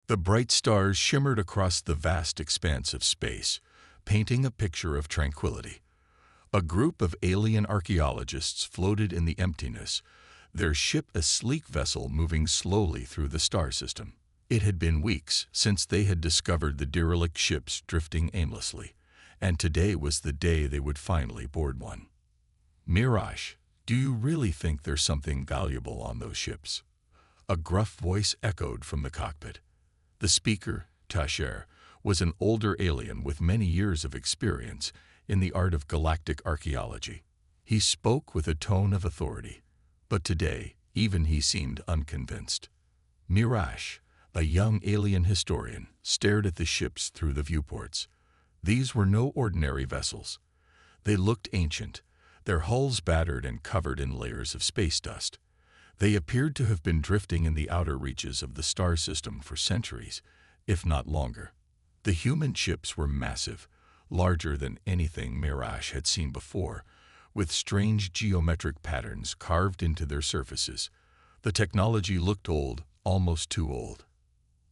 The bright stars shimmered across the vast expanse of space, painting a picture of tranquility. A group of alien archaeologists floated in the emptiness, their ship a sleek vessel moving slowly through the star system. It had been weeks since they had discovered the derelict ships drifting aimlessly, and today was the day they would finally board one. "Mirage, do you really think there's something valuable on those ships?" A gruff voice echoed from the cockpit. The speaker, Tasher, was an older alien with many years of experience in the art of galactic archaeology. He spoke with a tone of authority, but today even he seemed unconvinced. Mirage, a young alien historian, stared at the ships through the viewports. These were no ordinary vessels. They looked ancient, their hulls battered and covered in layers of space dust. They appeared to have been drifting in the outer reaches of the star system for centuries, if not longer. The human ships were massive, larger than anything Mirage had seen before, with strange geometric patterns carved into their surfaces. The technology looked old, almost too old.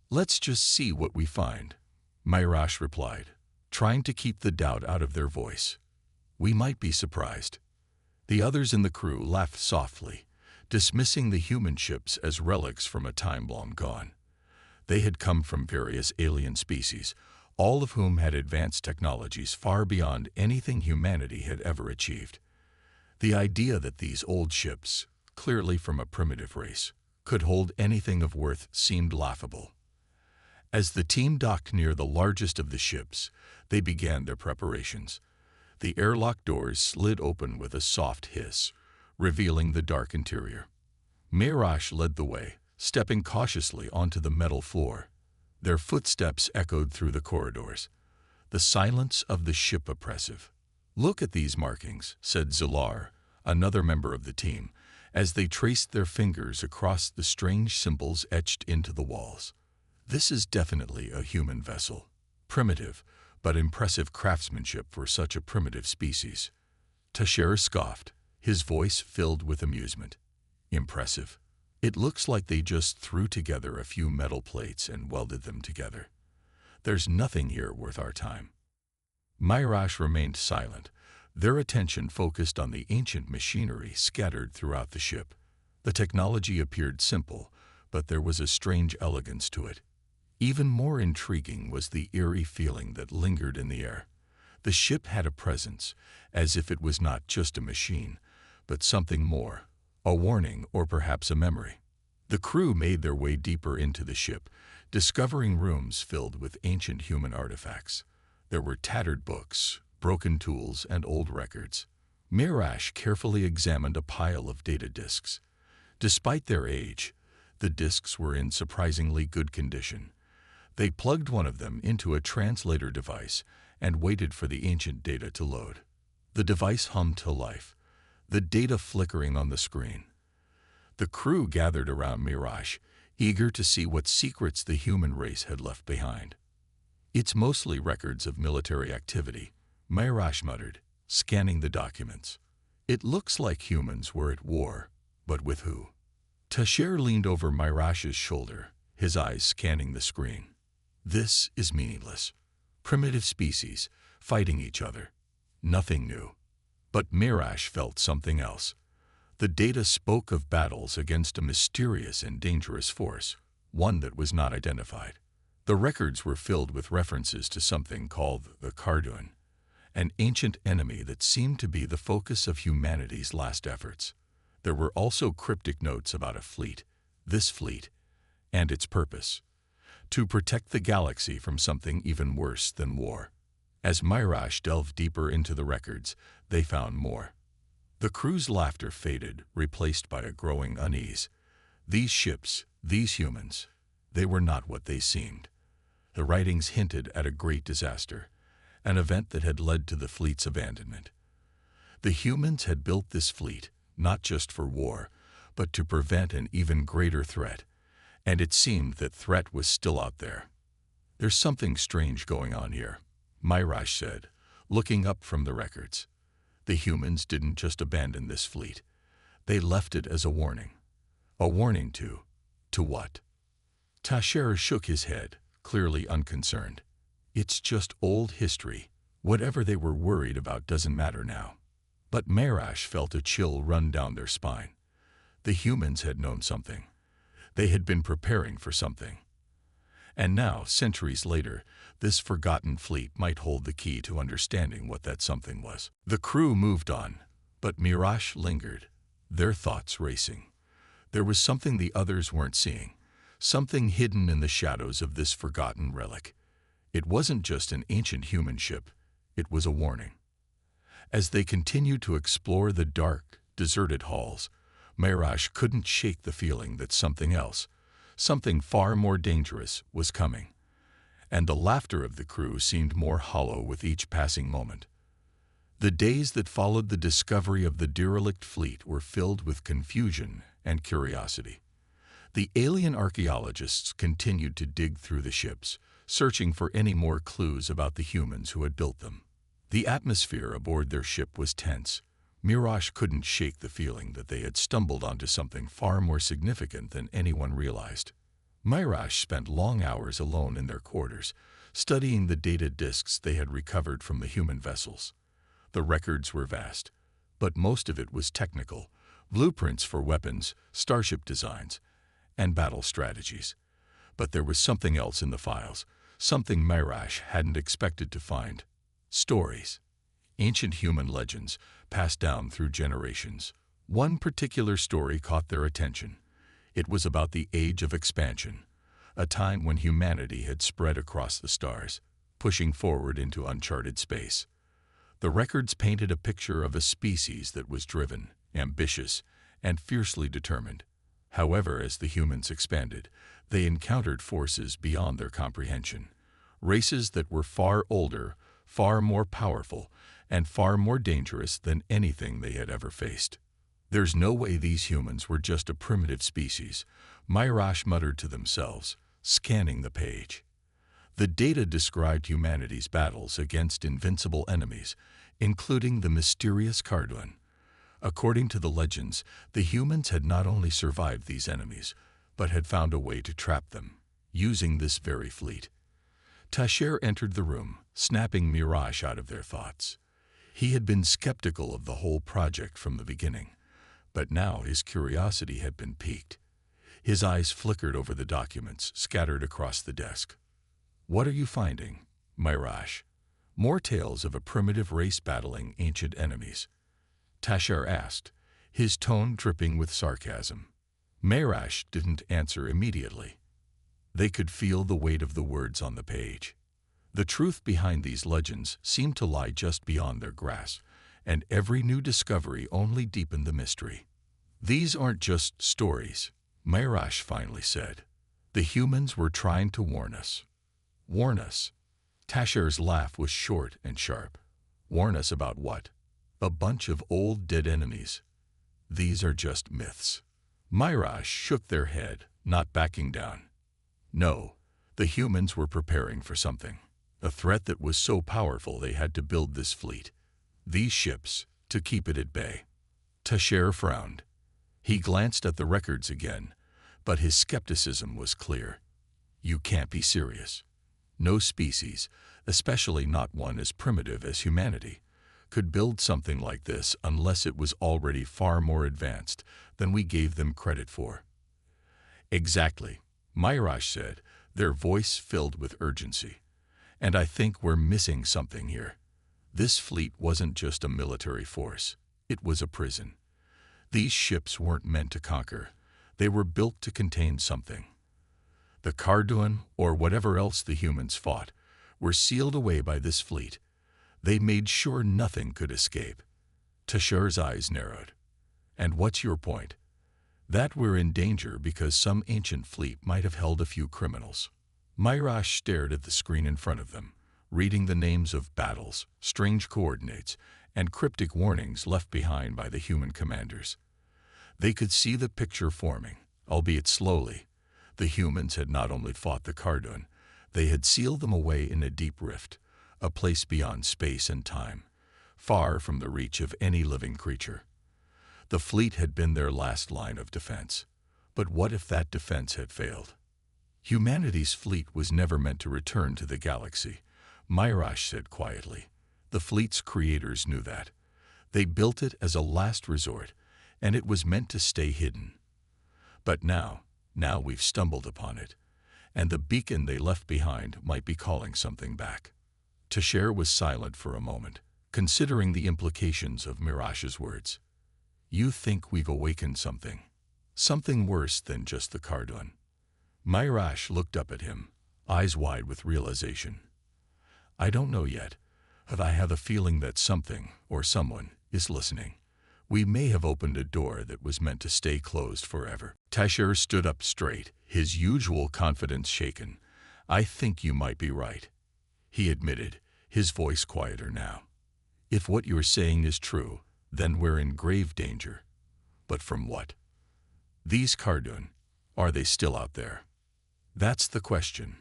"Let's just see what we find," Mirage replied, trying to keep the doubt out of their voice. "We might be surprised." The others in the crew laughed softly, dismissing the human ships as relics from a time long gone. They had come from various alien species, all of whom had advanced technologies far beyond anything humanity had ever achieved. The idea that these old ships, clearly from a primitive race, could hold anything of worth seemed laughable. As the team docked near the largest of the ships, they began their preparations. The airlock doors slid open with a soft hiss, revealing the dark interior. Mirage led the way, stepping cautiously onto the metal floor. Their footsteps echoed through the corridors, the silence of the ship oppressive. "Look at these markings," said Zilar, another member of the team, as they traced their fingers across the strange symbols etched into the walls. "This is definitely a human vessel. Primitive, but impressive craftsmanship for such a primitive species." Tasher scoffed, his voice filled with amusement. "Impressive. It looks like they just threw together a few metal plates and welded them together. There's nothing here worth our time." Mirage remained silent, their attention focused on the ancient machinery scattered throughout the ship. The technology appeared simple, but there was a strange elegance to it. Even more intriguing was the eerie feeling that lingered in the air. The ship had a presence, as if it was not just a machine, but something more, a warning or perhaps a memory. The crew made their way deeper into the ship, discovering rooms filled with ancient human artifacts. There were tattered books, broken tools, and old records. Mirage carefully examined a pile of data disks. Despite their age, the disks were in surprisingly good condition. They plugged one of them into a translator device and waited for the ancient data to load. The device hummed to life, the data flickering on the screen. The crew gathered around Mirage, eager to see what secrets the human race had left behind. "It's mostly records of military activity," Mirage muttered, scanning the documents. "It looks like humans were at war, but with who?" Tasher leaned over Mirage's shoulder, his eyes scanning the screen. "This is meaningless. Primitive species, fighting each other. Nothing new." But Mirage felt something else. The data spoke of battles against a mysterious and dangerous force, one that was not identified. The records were filled with references to something called the Cardoon, an ancient enemy that seemed to be the focus of humanity's last efforts. There were also cryptic notes about a fleet, this fleet, and its purpose: to protect the galaxy from something even worse than war. As Mirage delved deeper into the records, they found more. The crew's laughter faded, replaced by a growing unease. These ships, these humans, they were not what they seemed. The writings hinted at a great disaster, an event that had led to the fleet's abandonment. The humans had built this fleet, not just for war, but to prevent an even greater threat, and it seemed that threat was still out there. "There's something strange going on here," Mirage said, looking up from the records. "The humans didn't just abandon this fleet. They left it as a warning. A warning to what?" Tasher shook his head, clearly unconcerned. It's just old history. Whatever they were worried about doesn't matter now. But Marash felt a chill run down their spine. The humans had known something. They had been preparing for something. And now, centuries later, this forgotten fleet might hold the key to understanding what that something was. The crew moved on, but Mirash lingered, their thoughts racing. There was something the others weren't seeing, something hidden in the shadows of this forgotten relic. It wasn't just an ancient human ship, it was a warning. As they continued to explore the dark, deserted halls, Mirash couldn't shake the feeling that something else, something far more dangerous, was coming. And the laughter of the crew seemed more hollow with each passing moment. The days that followed the discovery of the derelict fleet were filled with confusion and curiosity. The alien archaeologists continued to dig through the ships, searching for any more clues about the humans who had built them. The atmosphere aboard their ship was tense. Mirash couldn't shake the feeling that they had stumbled onto something far more significant than anyone realized. Mirash spent long hours alone in their quarters, studying the data disks they had recovered from the human vessels. The records were vast, but most of it was technical, blueprints for weapons, starship designs, and battle strategies. But there was something else in the files, something Mirash hadn't expected to find. Stories. Ancient human legends, passed down through generations. One particular story caught their attention. It was about the Age of Expansion, a time when humanity had spread across the stars, pushing forward into uncharted space. The records painted a picture of a species that was driven, ambitious, and fiercely determined. However, as the humans expanded, they encountered forces beyond their comprehension. Races that were far older, far more powerful, and far more dangerous than anything they had ever faced. There's no way these humans were just a primitive species, Mirash muttered to themselves, scanning the page. The data described humanity's battles against invincible enemies, including the mysterious Carduan. According to the legends, the humans had not only survived these enemies, but had found a way to trap them, using this very fleet. Tasher entered the room, snapping Mirash out of their thoughts. He had been skeptical of the whole project from the beginning, but now his curiosity had been piqued. His eyes flickered over the documents scattered across the desk. "What are you finding, Mirash?" "More tales of a primitive race battling ancient enemies," Tasher asked, his tone dripping with sarcasm. Mirash didn't answer immediately. They could feel the weight of the words on the page. The truth behind these legends seemed to lie just beyond their grasp, and every new discovery only deepened the mystery. "These aren't just stories," Mirash finally said. "The humans were trying to warn us." "Warn us?" Tasher's laugh was short and sharp. "Warn us about what?" "A bunch of old dead enemies. These are just myths." Mirash shook their head, not backing down. No, the humans were preparing for something. A threat that was so powerful they had to build this fleet, these ships, to keep it at bay. Tasher frowned. He glanced at the records again, but his skepticism was clear. You can't be serious. No species, especially not one as primitive as humanity, could build something like this unless it was already far more advanced than we gave them credit for. Exactly, Mirash said, their voice filled with urgency. And I think we're missing something here. This fleet wasn't just a military force. It was a prison. These ships weren't meant to conquer. They were built to contain something. The Carduan, or whatever else the humans fought, were sealed away by this fleet. They made sure nothing could escape. Tasher's eyes narrowed. And what's your point? That we're in danger because some ancient fleet might have held a few criminals. Mirash stared at the screen in front of them, reading the names of battles, strange coordinates, and cryptic warnings left behind by the human commanders. They could see the picture forming, albeit slowly. The humans had not only fought the Carduan, they had sealed them away in a deep rift, a place beyond space and time, far from the reach of any living creature. The fleet had been their last line of defense. But what if that defense had failed? Humanity's fleet was never meant to return to the galaxy, Myrash said quietly. The fleet's creators knew that. They built it as a last resort, and it was meant to stay hidden. But now we've stumbled upon it, and the beacon they left behind might be calling something back. Tasher was silent for a moment, considering the implications of Mirash's words. You think we've awakened something? Something worse than just the Cardun? Myrash looked up at him, eyes wide with realization. I don't know yet, but I have a feeling that something, or someone, is listening. We may have opened a door that was meant to stay closed forever. Tasher stood up straight, his usual confidence shaken. I think you might be right, he admitted, his voice quieter now. If what you're saying is true, then we're in grave danger. But from what? These Cardun, are they still out there? That's the question.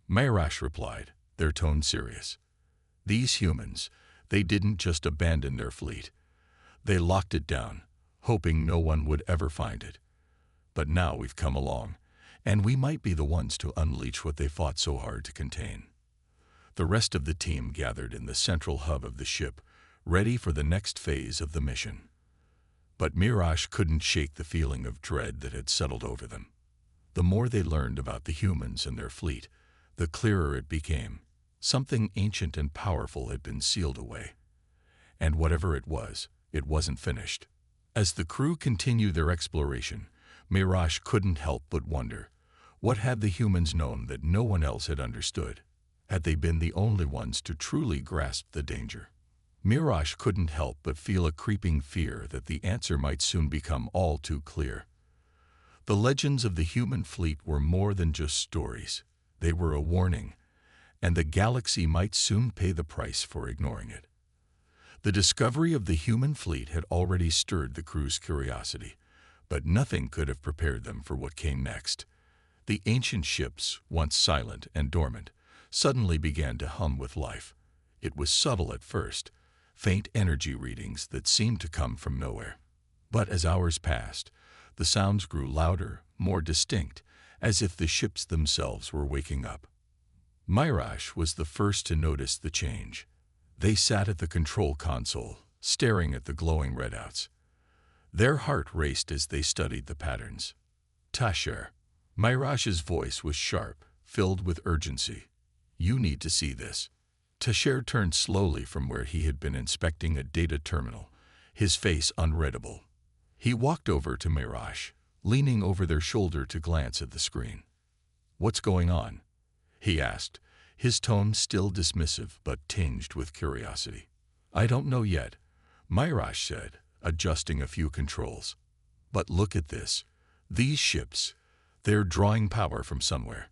Myrash replied, their tone serious. These humans, they didn't just abandon their fleet. They locked it down, hoping no one would ever find it. But now we've come along, and we might be the ones to unleash what they fought so hard to contain. The rest of the team gathered in the central hub of the ship, ready for the next phase of the mission. But Myrash couldn't shake the feeling of dread that had settled over them. The more they learned about the humans and their fleet, the clearer it became. Something ancient and powerful had been sealed away. And whatever it wasn't finished. As the crew continued their exploration, Myrash couldn't help but wonder, what had the humans known that no one else had understood? Had they been the only ones to truly grasp the danger? Myrash couldn't help but feel a creeping fear that the answer might soon become all too clear. The legends of the human fleet were more than just stories. They were a warning, and the galaxy might soon pay the price for ignoring it. The discovery of the human fleet had already stirred the crew's curiosity, but nothing could have prepared them for what came next. The ancient ships, once silent and dormant, suddenly began to hum with life. It was subtle at first, faint energy readings that seemed to come from nowhere. But as hours passed, the sounds grew louder, more distinct, as if the ships themselves were waking up. Myrash was the first to notice the change. They sat at the control console, staring at the glowing readouts. Their heart raced as they studied the patterns. Tasher. Myrash's voice was sharp, filled with urgency. You need to see this. Tasher turned slowly from where he had been inspecting a data terminal, his face unreadable. He walked over to Myrash, leaning over their shoulder to glance at the screen. What's going on? He asked, his tone still dismissive but tinged with curiosity. I don't know yet, Myrash said, adjusting a few controls. But look at this. These ships, they're drawing power from somewhere.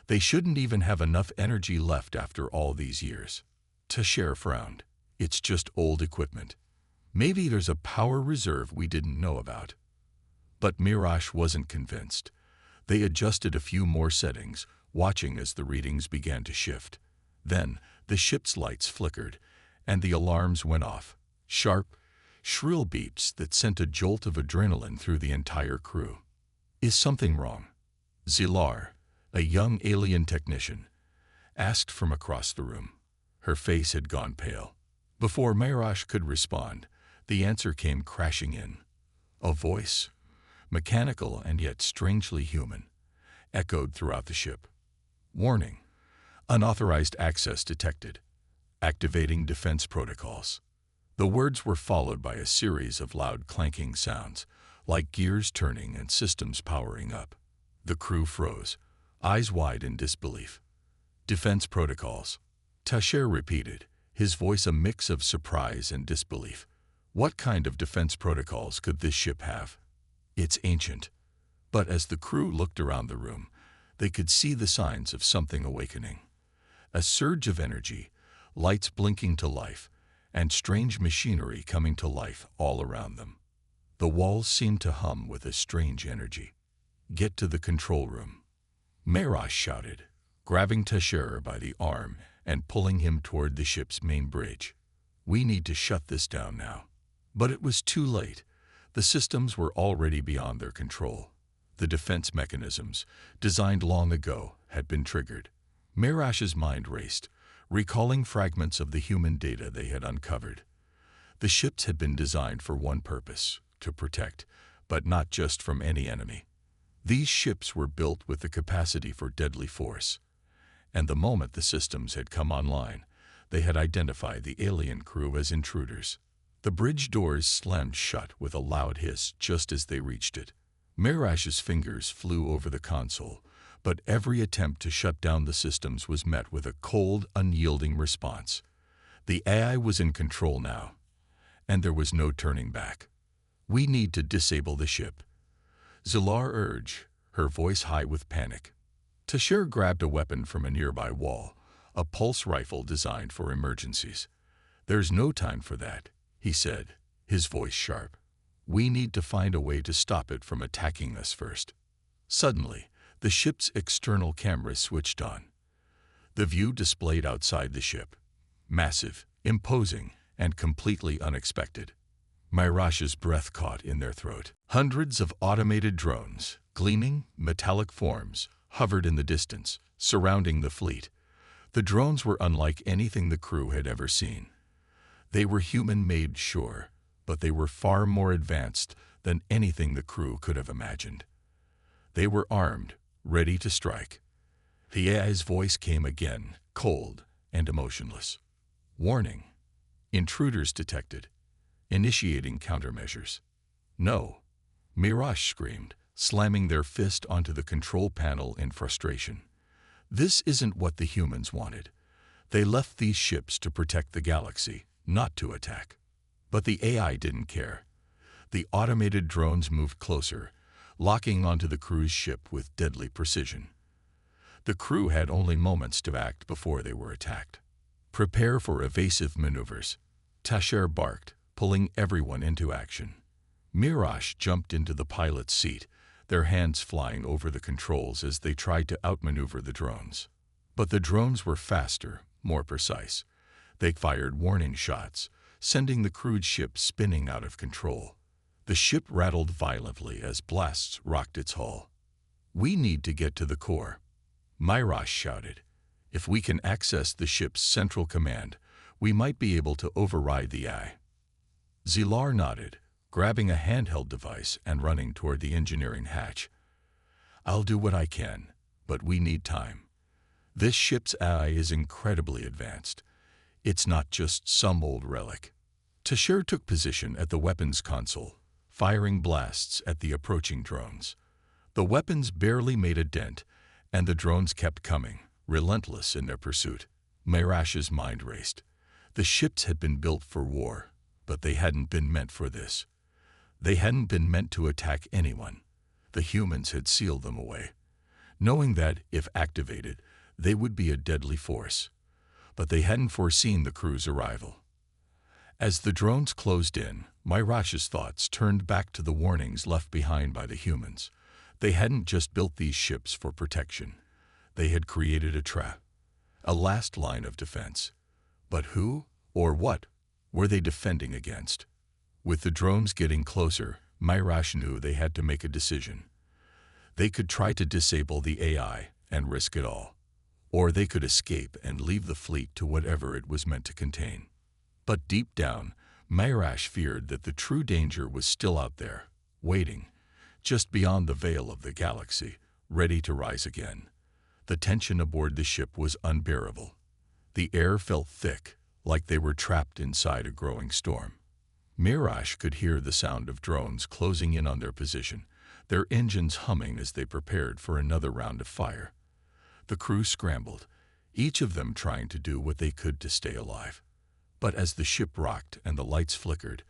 They shouldn't even have enough energy left after all these years. Tasher frowned. It's just old equipment. Maybe there's a power reserve we didn't know about. But Myrash wasn't convinced. They adjusted a few more settings, watching as the readings began to shift. Then, the ship's lights flickered, and the alarms went off. Sharp, shrill beeps that sent a jolt of adrenaline through the entire crew. Is something wrong? Zilar, a young alien technician, asked from across the room. Her face had gone pale. Before Myrash could respond, the answer came crashing in. A voice, mechanical and yet strangely human, echoed throughout the ship. Warning. Unauthorized access detected. Activating defense protocols. The words were followed by a series of loud clanking sounds, like gears turning and systems powering up. The crew froze, eyes wide in disbelief. Defense protocols. Tasher repeated, his voice a mix of surprise and disbelief. What kind of defense protocols could this ship have? It's ancient. But as the crew looked around the room, they could see the signs of something awakening. A surge of energy, lights blinking to life, and strange machinery coming to life all around them. The walls seemed to hum with a strange energy. Get to the control room, Myrash shouted, grabbing Tasher by the arm and pulling him toward the ship's main bridge. We need to shut this down now. But it was too late. The systems were already beyond their control. The defense mechanisms, designed long ago, had been triggered. Mirash's mind raced, recalling fragments of the human data they had uncovered. The ships had been designed for one purpose, to protect, but not just from any enemy. These ships were built with the capacity for deadly force. And the moment the systems had come online, they had identified the alien crew as intruders. The bridge doors slammed shut with a loud hiss just as they reached it. Mirash's fingers flew over the console, but every attempt to shut down the systems was met with a cold, unyielding response. The AI was in control now, and there was no turning back. "We need to disable the ship," Zilar urged, her voice high with panic. Tashir grabbed a weapon from a nearby wall, a pulse rifle designed for emergencies. "There's no time for that," he said, his voice sharp. "We need to find a way to stop it from attacking us first." Suddenly, the ship's external cameras switched on. The view displayed outside the ship, massive, imposing, and completely unexpected. Mirash's breath caught in their throat. Hundreds of automated drones, gleaming, metallic forms, hovered in the distance, surrounding the fleet. The drones were unlike anything the crew had ever seen. They were human-made, sure, but they were far more advanced than anything the crew could have imagined. They were armed, ready to strike. The AI's voice came again, cold and emotionless. "Warning. Intruders detected. Initiating countermeasures." "No," Mirash screamed, slamming their fist onto the control panel in frustration. "This isn't what the humans wanted. They left these ships to protect the galaxy, not to attack." But the AI didn't care. The automated drones moved closer, locking onto the crew's ship with deadly precision. The crew had only moments to act before they were attacked. "Prepare for evasive maneuvers," Tasher barked, pulling everyone into action. Mirash jumped into the pilot's seat, their hands flying over the controls as they tried to outmaneuver the drones. But the drones were faster, more precise. They fired warning shots, sending the crewed ship spinning out of control. The ship rattled violently as blasts rocked its hull. "We need to get to the core," Mirash shouted. "If we can access the ship's central command, we might be able to override the AI." Zilar nodded, grabbing a handheld device and running toward the engineering hatch. "I'll do what I can, but we need time. This ship's AI is incredibly advanced. It's not just some old relic." Tashir took position at the weapons console, firing blasts at the approaching drones. The weapons barely made a dent, and the drones kept coming, relentless in their pursuit. Mirash's mind raced. The ships had been built for war, but they hadn't been meant for this. They hadn't been meant to attack anyone. The humans had sealed them away, knowing that, if activated, they would be a deadly force. But they hadn't foreseen the crew's arrival. As the drones closed in, Mirash's thoughts turned back to the warnings left behind by the humans. They hadn't just built these ships for protection. They had created a trap, a last line of defense. But who, or what, were they defending against? With the drones getting closer, Mirash knew they had to make a decision. They could try to disable the AI and risk it all, or they could escape and leave the fleet to whatever it was meant to contain. But deep down, Mirash feared that the true danger was still out there, waiting, just beyond the veil of the galaxy, ready to rise again. The tension aboard the ship was unbearable. The air felt thick, like they were trapped inside a growing storm. Mirash could hear the sound of drones closing in on their position, their engines humming as they prepared for another round of fire. The crew scrambled, each of them trying to do what they could to stay alive. But as the ship rocked and the lights flickered,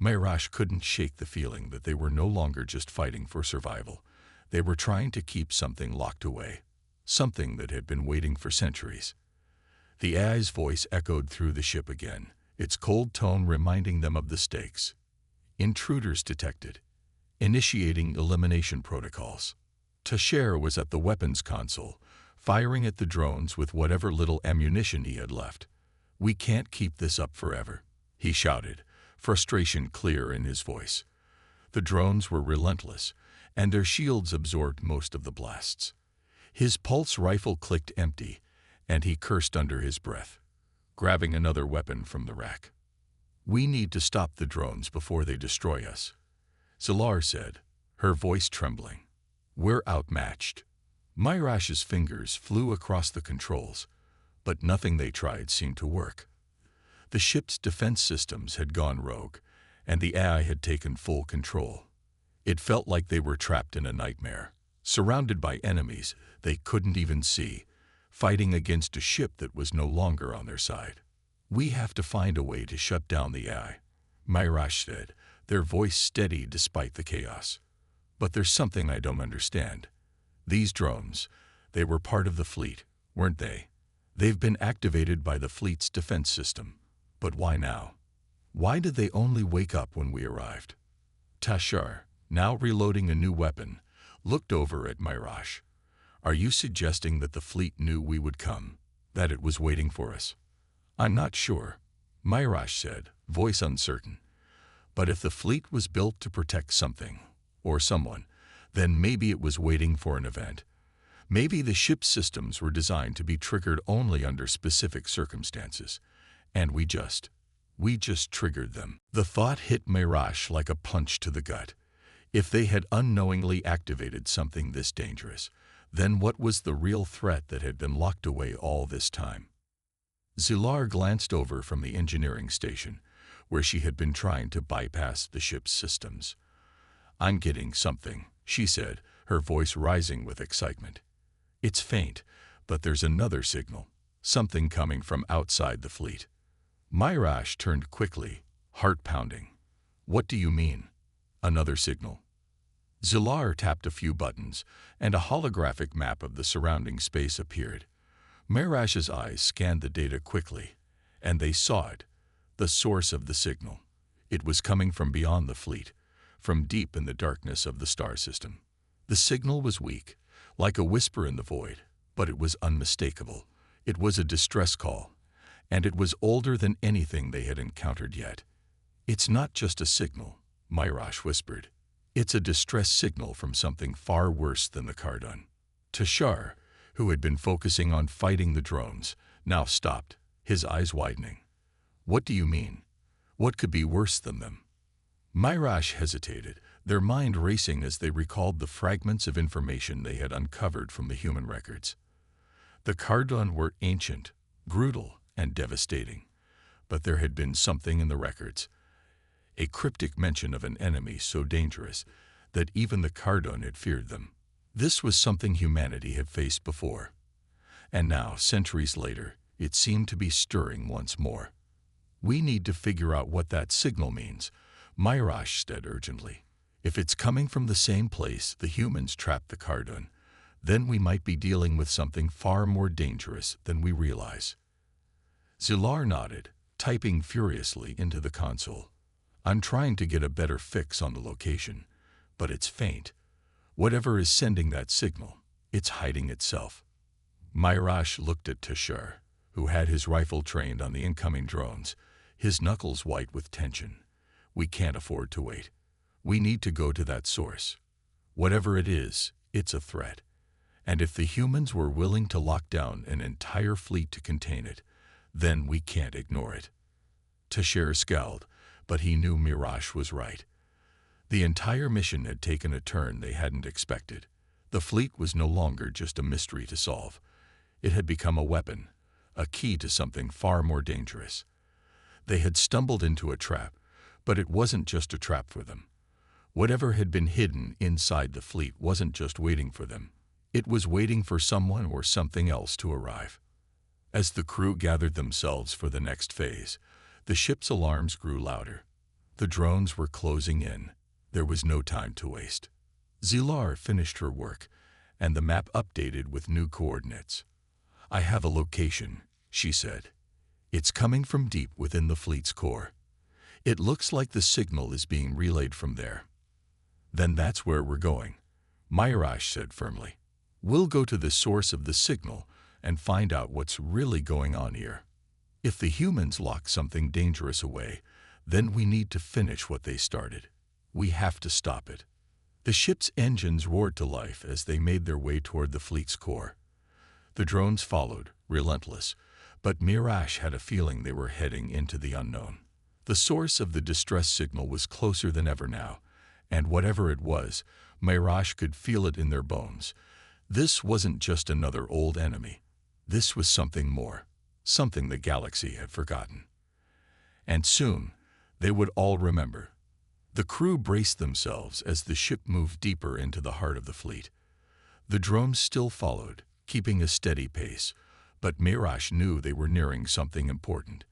Mirash couldn't shake the feeling that they were no longer just fighting for survival. They were trying to keep something locked away, something that had been waiting for centuries. The AI's voice echoed through the ship again, its cold tone reminding them of the stakes. "Intruders detected. Initiating elimination protocols." Tasher was at the weapons console, firing at the drones with whatever little ammunition he had left. "We can't keep this up forever," he shouted, frustration clear in his voice. The drones were relentless, and their shields absorbed most of the blasts. His pulse rifle clicked empty, and he cursed under his breath, grabbing another weapon from the rack. "We need to stop the drones before they destroy us," Zilar said, her voice trembling. "We're outmatched." Myrash's fingers flew across the controls, but nothing they tried seemed to work. The ship's defense systems had gone rogue, and the AI had taken full control. It felt like they were trapped in a nightmare, surrounded by enemies they couldn't even see, fighting against a ship that was no longer on their side. "We have to find a way to shut down the AI," Myrash said, their voice steady despite the chaos. "But there's something I don't understand. These drones, they were part of the fleet, weren't they? They've been activated by the fleet's defense system. But why now? Why did they only wake up when we arrived?" Tashar, now reloading a new weapon, looked over at Myrash. "Are you suggesting that the fleet knew we would come, that it was waiting for us?" "I'm not sure," Myrash said, voice uncertain. "But if the fleet was built to protect something, or someone, then maybe it was waiting for an event. Maybe the ship's systems were designed to be triggered only under specific circumstances, and we just triggered them." The thought hit Myrash like a punch to the gut. If they had unknowingly activated something this dangerous, then what was the real threat that had been locked away all this time? Zilar glanced over from the engineering station, where she had been trying to bypass the ship's systems. "I'm getting something," she said, her voice rising with excitement. "It's faint, but there's another signal, something coming from outside the fleet." Myrash turned quickly, heart pounding. "What do you mean? Another signal?" Zilar tapped a few buttons, and a holographic map of the surrounding space appeared. Myrash's eyes scanned the data quickly, and they saw it, the source of the signal. It was coming from beyond the fleet, from deep in the darkness of the star system. The signal was weak, like a whisper in the void, but it was unmistakable. It was a distress call, and it was older than anything they had encountered yet. "It's not just a signal," Myrash whispered. "It's a distress signal from something far worse than the Cardon." Tashar, who had been focusing on fighting the drones, now stopped, his eyes widening. "What do you mean? What could be worse than them?" Myrash hesitated, their mind racing as they recalled the fragments of information they had uncovered from the human records. The Cardon were ancient, brutal, and devastating, but there had been something in the records, a cryptic mention of an enemy so dangerous that even the Cardon had feared them. This was something humanity had faced before, and now, centuries later, it seemed to be stirring once more. "We need to figure out what that signal means," Myrash said urgently. "If it's coming from the same place the humans trapped the Cardon, then we might be dealing with something far more dangerous than we realize." Zilar nodded, typing furiously into the console. "I'm trying to get a better fix on the location, but it's faint. Whatever is sending that signal, it's hiding itself." Myrash looked at Tashar, who had his rifle trained on the incoming drones, his knuckles white with tension. "We can't afford to wait. We need to go to that source. Whatever it is, it's a threat. And if the humans were willing to lock down an entire fleet to contain it, then we can't ignore it." Tashar scowled, but he knew Myrash was right. The entire mission had taken a turn they hadn't expected. The fleet was no longer just a mystery to solve. It had become a weapon, a key to something far more dangerous. They had stumbled into a trap, but it wasn't just a trap for them. Whatever had been hidden inside the fleet wasn't just waiting for them. It was waiting for someone or something else to arrive. As the crew gathered themselves for the next phase, the ship's alarms grew louder. The drones were closing in. There was no time to waste. Zilar finished her work, and the map updated with new coordinates. "I have a location," she said. "It's coming from deep within the fleet's core. It looks like the signal is being relayed from there." "Then that's where we're going," Myrash said firmly. "We'll go to the source of the signal and find out what's really going on here. If the humans lock something dangerous away, then we need to finish what they started. We have to stop it." The ship's engines roared to life as they made their way toward the fleet's core. The drones followed, relentless, but Mirage had a feeling they were heading into the unknown. The source of the distress signal was closer than ever now, and whatever it was, Mirage could feel it in their bones. This wasn't just another old enemy. This was something more, something the galaxy had forgotten. And soon, they would all remember. The crew braced themselves as the ship moved deeper into the heart of the fleet. The drones still followed, keeping a steady pace, but Mirage knew they were nearing something important.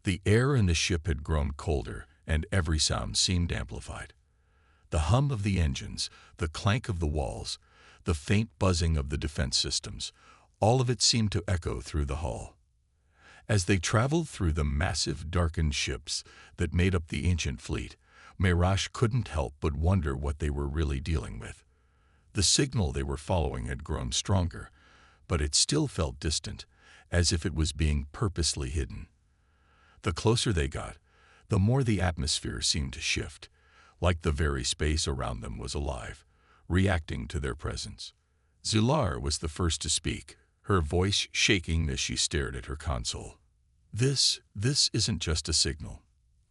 The air in the ship had grown colder, and every sound seemed amplified. The hum of the engines, the clank of the walls, the faint buzzing of the defense systems, all of it seemed to echo through the hull. As they traveled through the massive, darkened ships that made up the ancient fleet, Mirage couldn't help but wonder what they were really dealing with. The signal they were following had grown stronger, but it still felt distant, as if it was being purposely hidden. The closer they got, the more the atmosphere seemed to shift, like the very space around them was alive, reacting to their presence. Zilar was the first to speak, her voice shaking as she stared at her console. This isn't just a signal.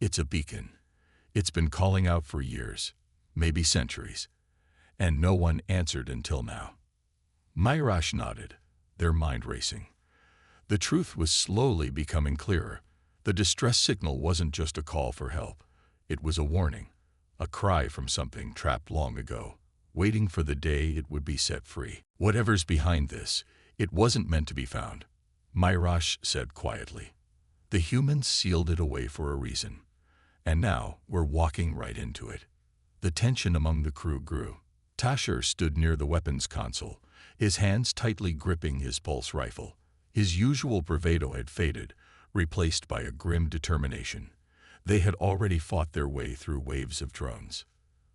It's a beacon. It's been calling out for years, maybe centuries, and no one answered until now. Mirage nodded, their mind racing. The truth was slowly becoming clearer. The distress signal wasn't just a call for help. It was a warning, a cry from something trapped long ago, waiting for the day it would be set free. Whatever's behind this, it wasn't meant to be found, Mirage said quietly. The humans sealed it away for a reason. And now we're walking right into it. The tension among the crew grew. Tasher stood near the weapons console, his hands tightly gripping his pulse rifle. His usual bravado had faded, replaced by a grim determination. They had already fought their way through waves of drones.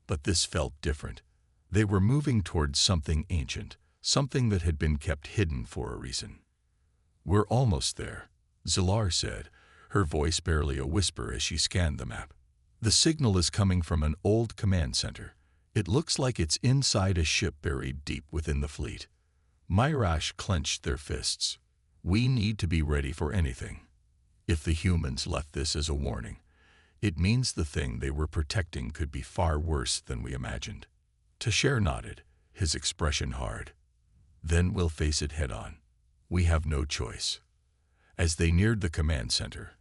But this felt different. They were moving towards something ancient, something that had been kept hidden for a reason. "We're almost there," Zilar said, her voice barely a whisper as she scanned the map. "The signal is coming from an old command center. It looks like it's inside a ship buried deep within the fleet." Mirage clenched their fists. "We need to be ready for anything. If the humans left this as a warning, it means the thing they were protecting could be far worse than we imagined." Tasher nodded, his expression hard. "Then we'll face it head-on. We have no choice." As they neared the command center,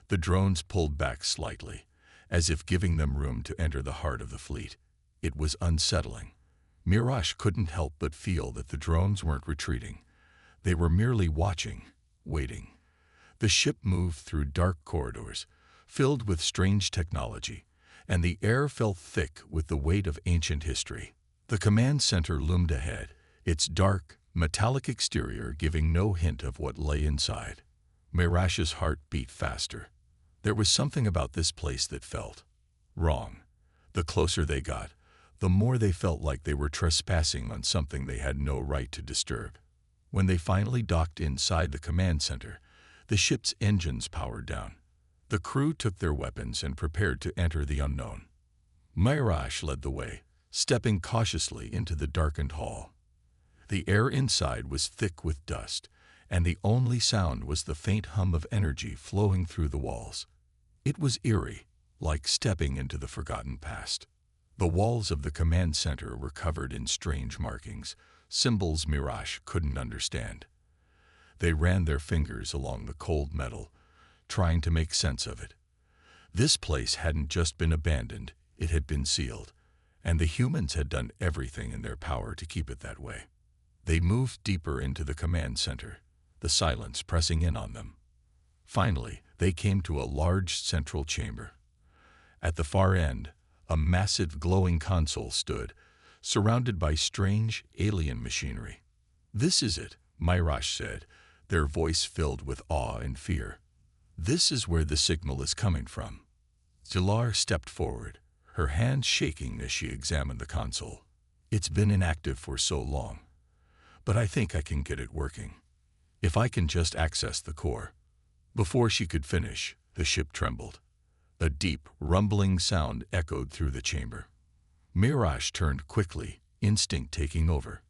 the drones pulled back slightly, as if giving them room to enter the heart of the fleet. It was unsettling. Mirage couldn't help but feel that the drones weren't retreating. They were merely watching, waiting. The ship moved through dark corridors, filled with strange technology, and the air felt thick with the weight of ancient history. The command center loomed ahead, its dark, metallic exterior giving no hint of what lay inside. Mirage's heart beat faster. There was something about this place that felt wrong. The closer they got, the more they felt like they were trespassing on something they had no right to disturb. When they finally docked inside the command center, the ship's engines powered down. The crew took their weapons and prepared to enter the unknown. Mirage led the way, stepping cautiously into the darkened hall. The air inside was thick with dust, and the only sound was the faint hum of energy flowing through the walls. It was eerie, like stepping into the forgotten past. The walls of the command center were covered in strange markings, symbols Mirage couldn't understand. They ran their fingers along the cold metal, trying to make sense of it. This place hadn't just been abandoned, it had been sealed, and the humans had done everything in their power to keep it that way. They moved deeper into the command center, the silence pressing in on them. Finally, they came to a large central chamber. At the far end, a massive glowing console stood, surrounded by strange, alien machinery. "This is it," Mirage said, their voice filled with awe and fear. "This is where the signal is coming from." Zilar stepped forward, her hands shaking as she examined the console. "It's been inactive for so long, but I think I can get it working. If I can just access the core." Before she could finish, the ship trembled. A deep, rumbling sound echoed through the chamber. Mirage turned quickly, instinct taking over.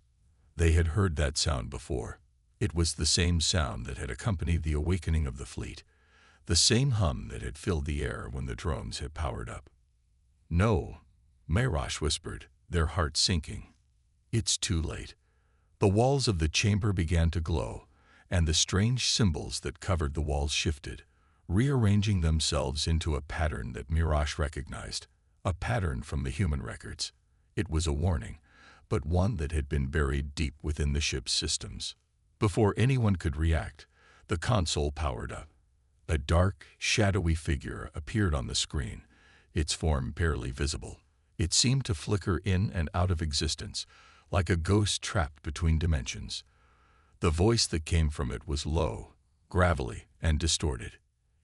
They had heard that sound before. It was the same sound that had accompanied the awakening of the fleet, the same hum that had filled the air when the drones had powered up. "No," Mirage whispered, their hearts sinking. "It's too late." The walls of the chamber began to glow, and the strange symbols that covered the walls shifted, rearranging themselves into a pattern that Mirage recognized, a pattern from the human records. It was a warning, but one that had been buried deep within the ship's systems. Before anyone could react, the console powered up. A dark, shadowy figure appeared on the screen, its form barely visible. It seemed to flicker in and out of existence, like a ghost trapped between dimensions. The voice that came from it was low, gravelly, and distorted.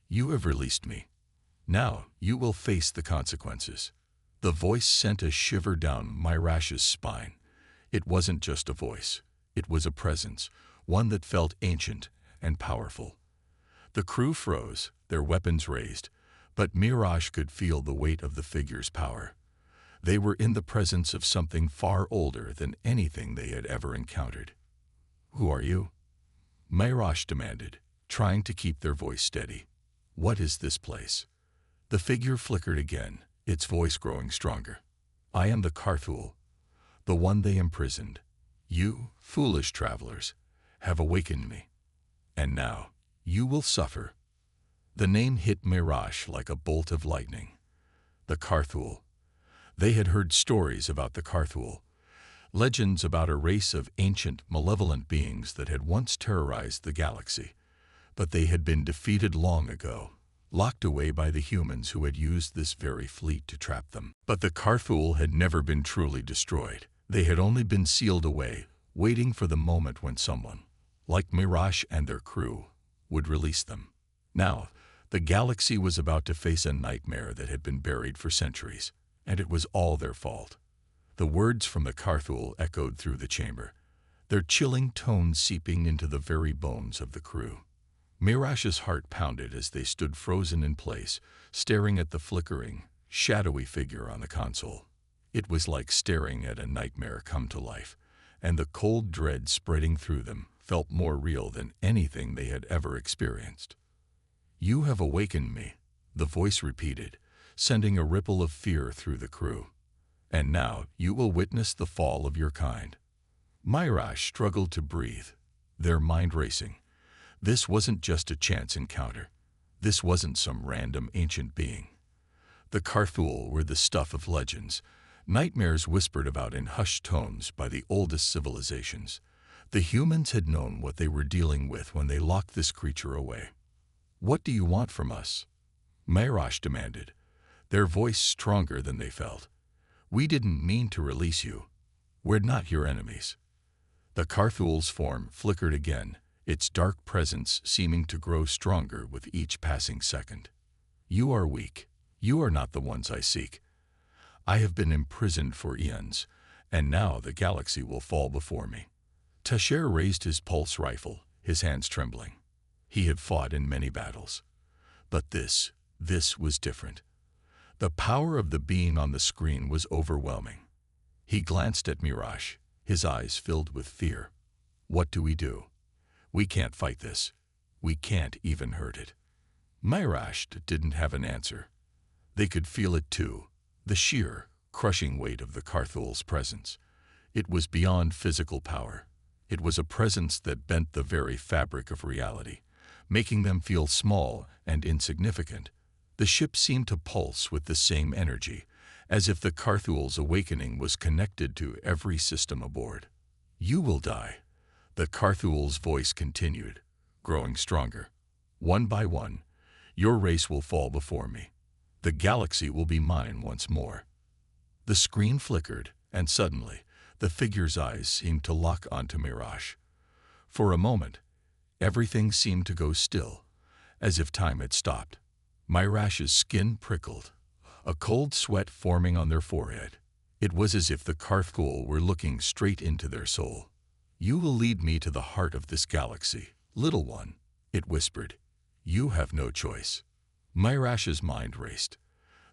"You have released me. Now you will face the consequences." The voice sent a shiver down Mirage's spine. It wasn't just a voice. It was a presence, one that felt ancient and powerful. The crew froze, their weapons raised, but Mirage could feel the weight of the figure's power. They were in the presence of something far older than anything they had ever encountered. "Who are you?" Mirage demanded, trying to keep their voice steady. "What is this place?" The figure flickered again, its voice growing stronger. "I am the Carthul, the one they imprisoned. You, foolish travelers, have awakened me, and now you will suffer." The name hit Mirage like a bolt of lightning. The Carthul. They had heard stories about the Carthul, legends about a race of ancient, malevolent beings that had once terrorized the galaxy. But they had been defeated long ago, locked away by the humans who had used this very fleet to trap them. But the Carthul had never been truly destroyed. They had only been sealed away, waiting for the moment when someone, like Mirage and their crew, would release them. Now, the galaxy was about to face a nightmare that had been buried for centuries, and it was all their fault. The words from the Carthul echoed through the chamber, their chilling tones seeping into the very bones of the crew. Mirage's heart pounded as they stood frozen in place, staring at the flickering, shadowy figure on the console. It was like staring at a nightmare come to life, and the cold dread spreading through them felt more real than anything they had ever experienced. "You have awakened me," the voice repeated, sending a ripple of fear through the crew. "And now you will witness the fall of your kind." Mirage struggled to breathe, their mind racing. This wasn't just a chance encounter. This wasn't some random ancient being. The Carthul were the stuff of legends, nightmares whispered about in hushed tones by the oldest civilizations. The humans had known what they were dealing with when they locked this creature away. "What do you want from us?" Mirage demanded, their voice stronger than they felt. "We didn't mean to release you. We're not your enemies." The Carthul's form flickered again, its dark presence seeming to grow stronger with each passing second. "You are weak. You are not the ones I seek. I have been imprisoned for eons, and now the galaxy will fall before me." Tasher raised his pulse rifle, his hands trembling. He had fought in many battles. But this was different. The power of the being on the screen was overwhelming. He glanced at Mirage, his eyes filled with fear. "What do we do? We can't fight this. We can't even hurt it." Mirage didn't have an answer. They could feel it too, the sheer, crushing weight of the Carthul's presence. It was beyond physical power. It was a presence that bent the very fabric of reality, making them feel small and insignificant. The ship seemed to pulse with the same energy, as if the Carthul's awakening was connected to every system aboard. "You will die," the Carthul's voice continued, growing stronger. "One by one, your race will fall before me. The galaxy will be mine once more." The screen flickered, and suddenly, the figure's eyes seemed to lock onto Mirage. For a moment, everything seemed to go still, as if time had stopped. Mirage's skin prickled, a cold sweat forming on their forehead. It was as if the Carthul were looking straight into their soul. "You will lead me to the heart of this galaxy, little one," it whispered. "You have no choice." Mirage's mind raced.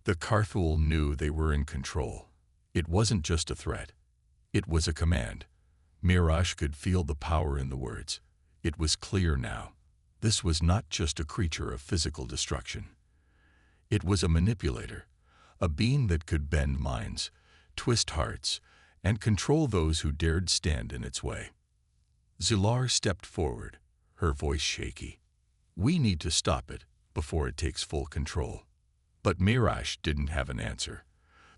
The Carthul knew they were in control. It wasn't just a threat. It was a command. Mirage could feel the power in the words. It was clear now. This was not just a creature of physical destruction. It was a manipulator, a being that could bend minds, twist hearts, and control those who dared stand in its way. Zilar stepped forward, her voice shaky. We need to stop it before it takes full control. But Mirage didn't have an answer.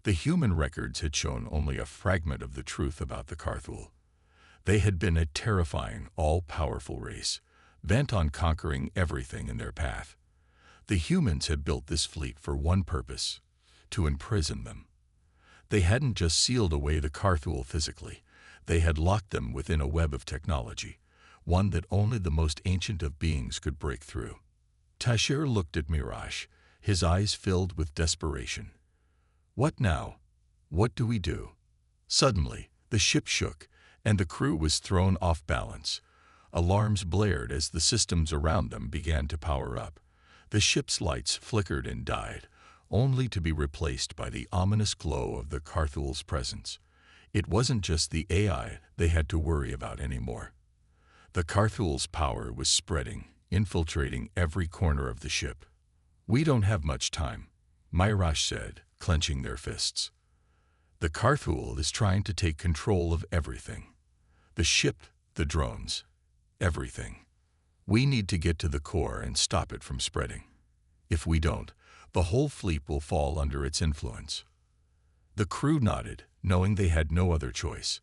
The human records had shown only a fragment of the truth about the Carthul. They had been a terrifying, all-powerful race, bent on conquering everything in their path. The humans had built this fleet for one purpose: to imprison them. They hadn't just sealed away the Carthul physically. They had locked them within a web of technology, one that only the most ancient of beings could break through. Tasher looked at Mirage, his eyes filled with desperation. What now? What do we do? Suddenly, the ship shook, and the crew was thrown off balance. Alarms blared as the systems around them began to power up. The ship's lights flickered and died, only to be replaced by the ominous glow of the Carthul's presence. It wasn't just the AI they had to worry about anymore. The Carthul's power was spreading, infiltrating every corner of the ship. We don't have much time, Mirage said, clenching their fists. The Carthul is trying to take control of everything. The ship, the drones, everything. We need to get to the core and stop it from spreading. If we don't, the whole fleet will fall under its influence. The crew nodded, knowing they had no other choice.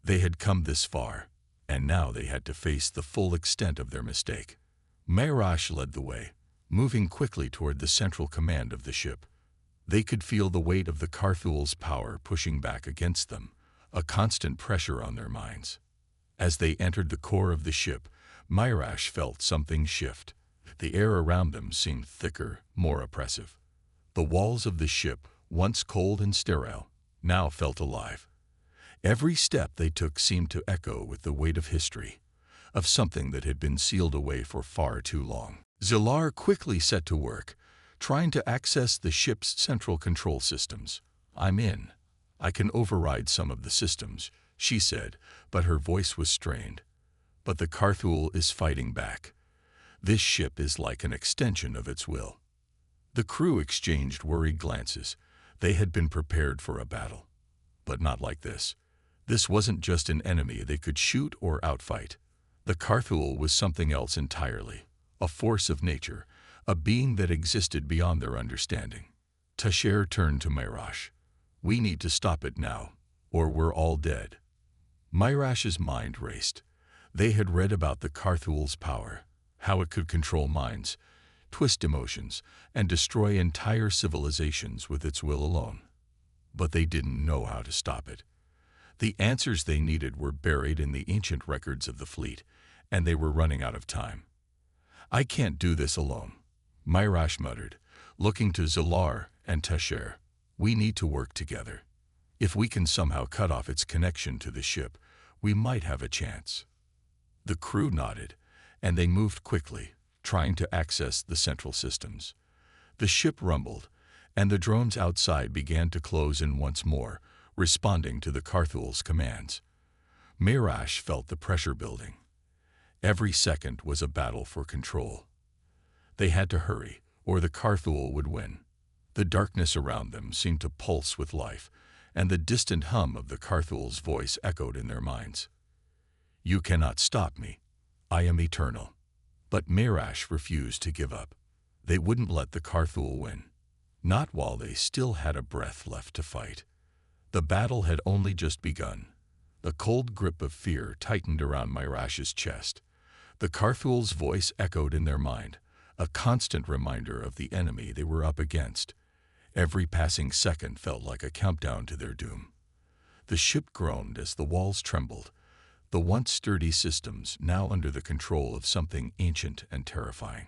They had come this far, and now they had to face the full extent of their mistake. Mirage led the way, moving quickly toward the central command of the ship. They could feel the weight of the Carthul's power pushing back against them, a constant pressure on their minds. As they entered the core of the ship, Mirage felt something shift. The air around them seemed thicker, more oppressive. The walls of the ship, once cold and sterile, now felt alive. Every step they took seemed to echo with the weight of history, of something that had been sealed away for far too long. Zilar quickly set to work, trying to access the ship's central control systems. I'm in. I can override some of the systems, she said, but her voice was strained. But the Carthul is fighting back. This ship is like an extension of its will. The crew exchanged worried glances. They had been prepared for a battle. But not like this. This wasn't just an enemy they could shoot or outfight. The Carthul was something else entirely, a force of nature, a being that existed beyond their understanding. Tasher turned to Mirage. We need to stop it now, or we're all dead. Mirage's mind raced. They had read about the Carthul's power, how it could control minds, twist emotions, and destroy entire civilizations with its will alone. But they didn't know how to stop it. The answers they needed were buried in the ancient records of the fleet, and they were running out of time. I can't do this alone, Mirage muttered, looking to Zilar and Tasher. We need to work together. If we can somehow cut off its connection to the ship, we might have a chance. The crew nodded, and they moved quickly, trying to access the central systems. The ship rumbled, and the drones outside began to close in once more, responding to the Carthul's commands. Mirage felt the pressure building. Every second was a battle for control. They had to hurry, or the Carthul would win. The darkness around them seemed to pulse with life, and the distant hum of the Carthul's voice echoed in their minds. You cannot stop me. I am eternal. But Mirage refused to give up. They wouldn't let the Carthul win. Not while they still had a breath left to fight. The battle had only just begun. The cold grip of fear tightened around Mirage's chest. The Carthul's voice echoed in their mind, a constant reminder of the enemy they were up against. Every passing second felt like a countdown to their doom. The ship groaned as the walls trembled, the once sturdy systems now under the control of something ancient and terrifying.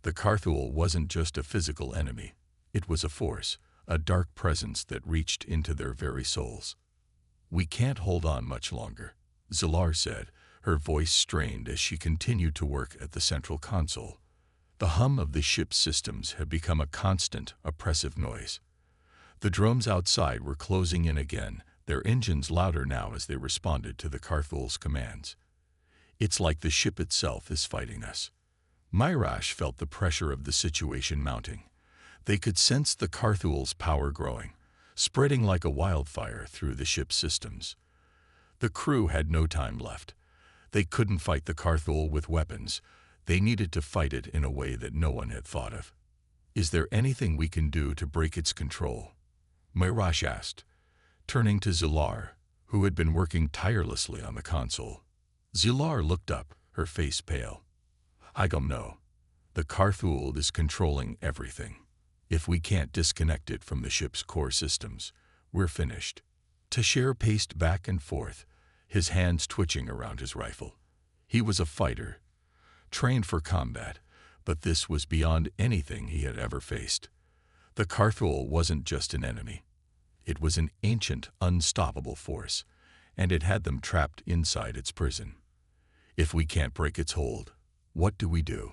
The Carthul wasn't just a physical enemy. It was a force, a dark presence that reached into their very souls. We can't hold on much longer, Zilar said, her voice strained as she continued to work at the central console. The hum of the ship's systems had become a constant, oppressive noise. The drones outside were closing in again, their engines louder now as they responded to the Carthul's commands. It's like the ship itself is fighting us. Myrash felt the pressure of the situation mounting. They could sense the Carthul's power growing, spreading like a wildfire through the ship's systems. The crew had no time left. They couldn't fight the Carthul with weapons. They needed to fight it in a way that no one had thought of. Is there anything we can do to break its control? Myrash asked, turning to Zilar, who had been working tirelessly on the console. Zilar looked up, her face pale. I don't know. The Carthul is controlling everything. If we can't disconnect it from the ship's core systems, we're finished. Tasher paced back and forth, his hands twitching around his rifle. He was a fighter, trained for combat, but this was beyond anything he had ever faced. The Carthul wasn't just an enemy. It was an ancient, unstoppable force, and it had them trapped inside its prison. If we can't break its hold, what do we do?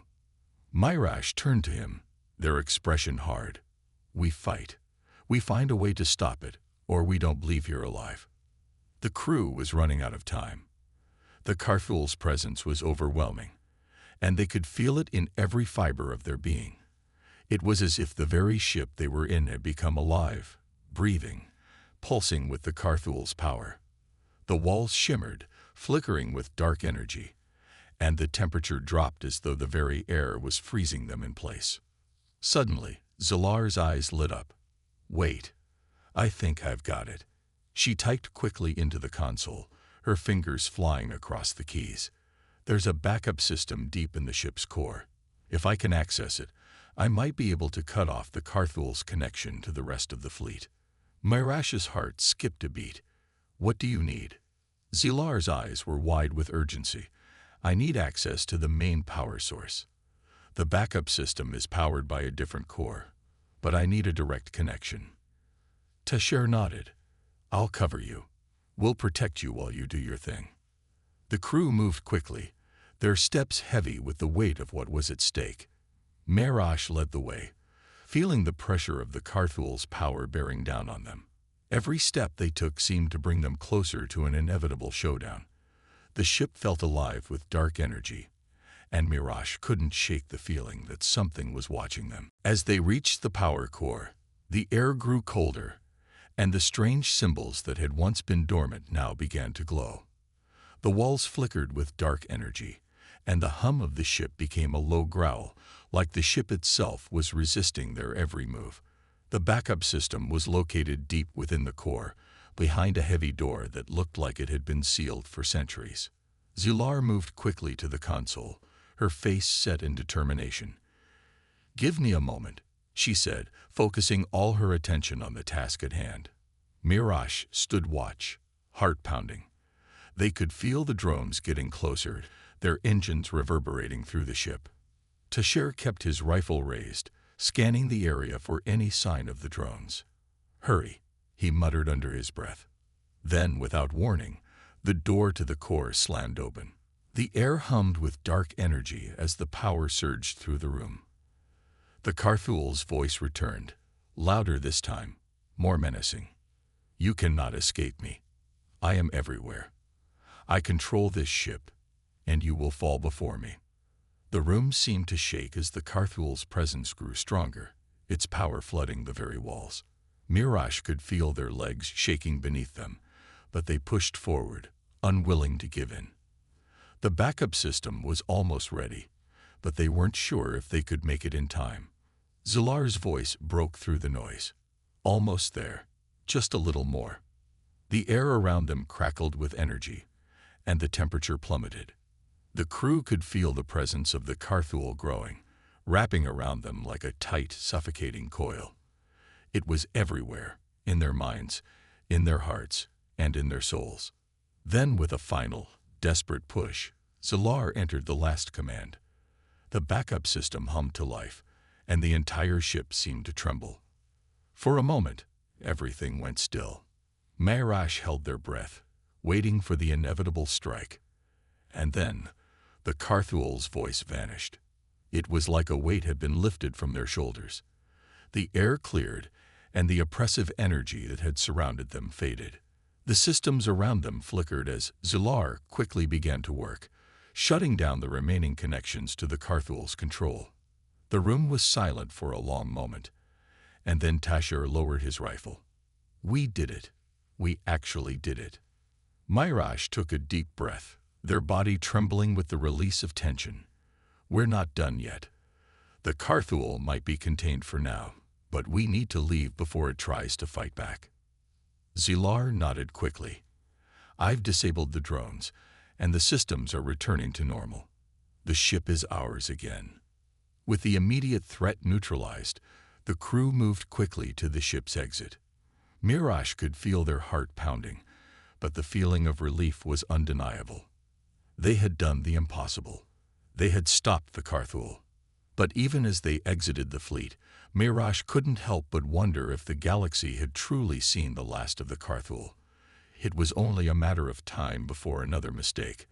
Myrash turned to him, their expression hard. We fight. We find a way to stop it, or we don't leave here alive. The crew was running out of time. The Carthul's presence was overwhelming, and they could feel it in every fiber of their being. It was as if the very ship they were in had become alive, breathing, pulsing with the Carthul's power. The walls shimmered, flickering with dark energy, and the temperature dropped as though the very air was freezing them in place. Suddenly, Zilar's eyes lit up. Wait, I think I've got it. She typed quickly into the console, her fingers flying across the keys. There's a backup system deep in the ship's core. If I can access it, I might be able to cut off the Carthul's connection to the rest of the fleet. Myrash's heart skipped a beat. What do you need? Zilar's eyes were wide with urgency. I need access to the main power source. The backup system is powered by a different core, but I need a direct connection. Tasher nodded. I'll cover you. We'll protect you while you do your thing. The crew moved quickly, their steps heavy with the weight of what was at stake. Myrash led the way, feeling the pressure of the Carthul's power bearing down on them. Every step they took seemed to bring them closer to an inevitable showdown. The ship felt alive with dark energy, and Myrash couldn't shake the feeling that something was watching them. As they reached the power core, the air grew colder, and the strange symbols that had once been dormant now began to glow. The walls flickered with dark energy, and the hum of the ship became a low growl, like the ship itself was resisting their every move. The backup system was located deep within the core, behind a heavy door that looked like it had been sealed for centuries. Zilar moved quickly to the console, her face set in determination. Give me a moment, she said, focusing all her attention on the task at hand. Myrash stood watch, heart pounding. They could feel the drones getting closer, their engines reverberating through the ship. Tasher kept his rifle raised, scanning the area for any sign of the drones. Hurry, he muttered under his breath. Then, without warning, the door to the core slammed open. The air hummed with dark energy as the power surged through the room. The Carthul's voice returned, louder this time, more menacing. You cannot escape me. I am everywhere. I control this ship, and you will fall before me. The room seemed to shake as the Carthul's presence grew stronger, its power flooding the very walls. Myrash could feel their legs shaking beneath them, but they pushed forward, unwilling to give in. The backup system was almost ready, but they weren't sure if they could make it in time. Zilar's voice broke through the noise. Almost there, just a little more. The air around them crackled with energy, and the temperature plummeted. The crew could feel the presence of the Carthul growing, wrapping around them like a tight, suffocating coil. It was everywhere, in their minds, in their hearts, and in their souls. Then, with a final, desperate push, Zilar entered the last command. The backup system hummed to life, and the entire ship seemed to tremble. For a moment, everything went still. Myrash held their breath, waiting for the inevitable strike. And then, the Carthul's voice vanished. It was like a weight had been lifted from their shoulders. The air cleared, and the oppressive energy that had surrounded them faded. The systems around them flickered as Zilar quickly began to work, shutting down the remaining connections to the Carthul's control. The room was silent for a long moment, and then Tashir lowered his rifle. "We did it. We actually did it." Myrash took a deep breath, their body trembling with the release of tension. "We're not done yet. The Carthul might be contained for now, but we need to leave before it tries to fight back." Zilar nodded quickly. "I've disabled the drones, and the systems are returning to normal. The ship is ours again." With the immediate threat neutralized, the crew moved quickly to the ship's exit. Myrash could feel their heart pounding, but the feeling of relief was undeniable. They had done the impossible. They had stopped the Carthul. But even as they exited the fleet, Myrash couldn't help but wonder if the galaxy had truly seen the last of the Carthul. It was only a matter of time before another mistake,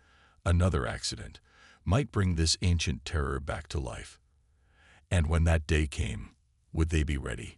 another accident, might bring this ancient terror back to life. And when that day came, would they be ready?